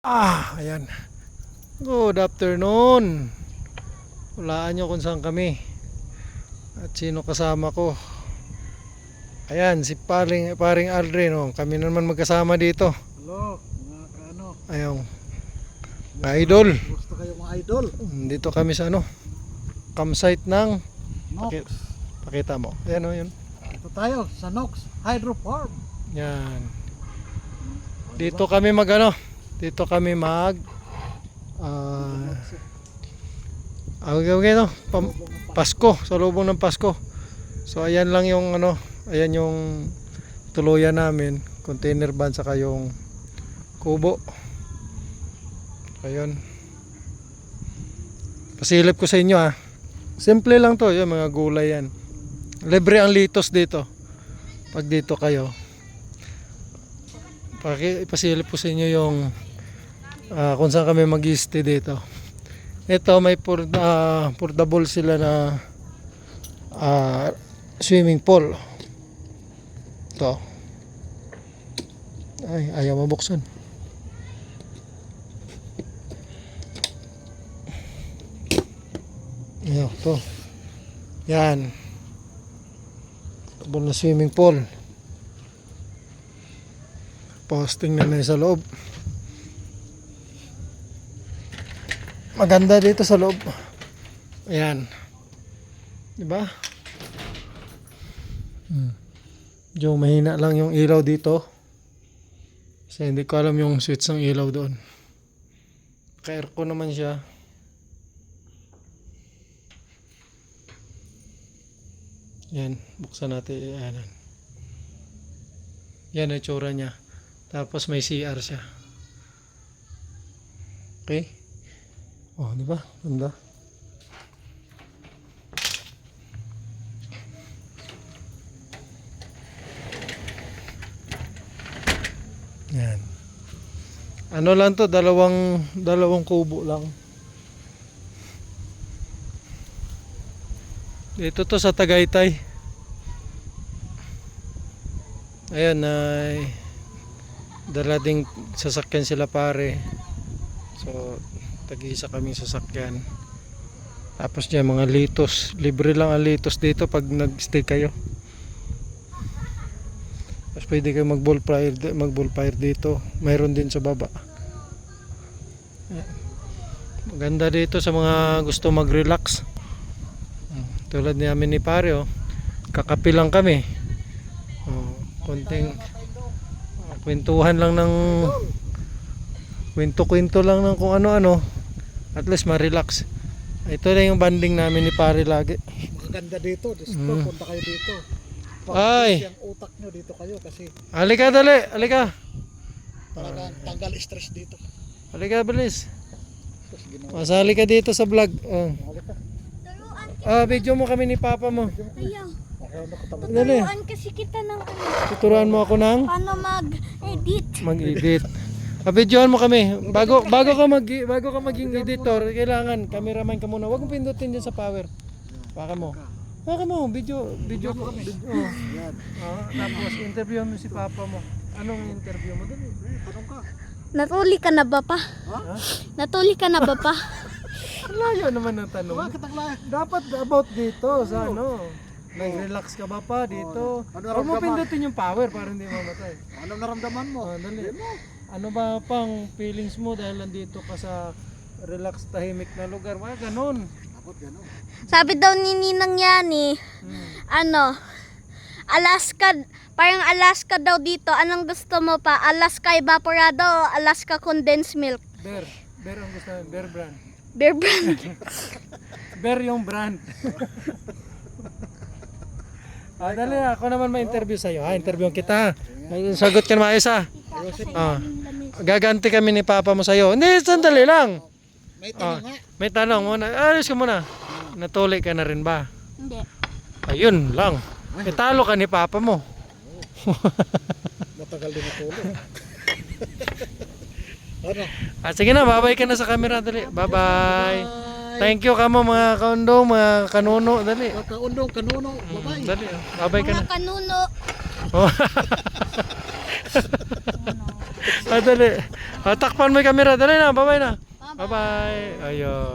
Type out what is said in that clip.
Ayan. Good afternoon. Hulaan nyo kung saan kami at sino kasama ko. Ayan, si paring Aldrin, oh. Kami naman magkasama dito. Hello, mga kaano. Ayun, idol. Gusto kayo mga idol? Dito kami sa campsite ng Nox. pakita mo. Ayan, oh, yun. Ito tayo sa Nox Hydro Farm. Yan. Dito kami dito kami Pasko, sa lubong ng Pasko. So ayan lang yung ayan yung tuluyan namin, container van saka yung kubo. Ayun. Pasilip ko sa inyo Simple lang to, yung mga gulay yan. Libre ang litos dito. Pag dito kayo. Ipasilip ko sa inyo yung kung saan kami mag-stay dito. Ito may portable sila na swimming pool. Ito. Ay, ayaw mabuksan. Ayaw, ito. Yan. Portable na swimming pool. Posting na sa loob. Maganda dito sa loob. Ayan. 'Di ba? Medyo mahina lang yung ilaw dito. Kasi hindi ko alam yung switch ng ilaw doon. Ka-aircon naman siya. Yan, buksan natin. Yan ang itsura niya. Tapos may CR siya. Okay? Oh, di ba? Ganda. Yan. Ano lang to, dalawang kubo lang. Dito to sa Tagaytay. Ayan, ay dala ding sasakyan sila pare. So tag-isa kaming sasakyan. Tapos dyan mga litos, libre lang ang litos dito pag nag-stay kayo. Tapos pwede kayo mag-bonfire dito. Mayroon din sa baba. Maganda dito sa mga gusto mag-relax. Tulad namin ni pare, kakapi lang kami. Konting kwentuhan lang ng kwento lang ng kung ano-ano. At least ma-relax. Ito na yung banding namin ni pare lagi. Maganda dito. Punta kayo dito. Ay! Yung utak nyo dito kayo kasi Halika dali, halika. para tanggal stress dito. Halika bilis. Tapos ginawa. Masali ka dito sa vlog. Halika. Video mo kami ni papa mo. Ayaw. Dali. Tuturuan kasi kita ng Tuturuan mo ako ng paano mag-edit. mag-edit. Videohan mo kami. Bago ka maging editor, kailangan cameraman ka muna. Huwag mo pindutin diyan sa power. Baka mo. Video. Yan. Tapos interview mo si papa mo. Anong interview mo dali? Tanong ka. Natuli ka na ba pa? Ha? Natuli ka na ba pa? Layo naman ang tanong. Bakit ang lahat? Dapat about dito sa nag-relax ka ba pa dito? Ano Huwag mo naramdaman? pindutin yung power para hindi mamatay. Ano naramdaman mo? Dali. Ano ba pang feelings mo dahil nandito ka sa relax tahimik na lugar? Wala ganun. Dapat gano'n. Sabi daw ni Ninang Yani, Alaska, parang Alaska daw dito. Anong gusto mo pa? Alaska evaporado o Alaska condensed milk? Bear ang gusto namin. Bear brand. Bear brand. Bear yung brand. Dali ako naman ma-interview sa'yo. Interview kita. Sagot ka na maayos gaganti kami ni papa mo sa'yo. Hindi, sandali lang. May tanong nga. May tanong muna. Alis ka muna. Natuli ka na rin ba? Hindi. Ayun lang. Talo ka ni papa mo. Matagal din natulog. Ano? Sige na, babay ka na sa camera. Dali. Bye-bye. Thank you kamo mga kaundong, mga kanuno. Dali. Kaundong, kanuno, babay. Dali. Babay ka na. Mga kanuno. Dali. Takpan mo yung camera. Dali na. Bye-bye na. Bye-bye. Ayun.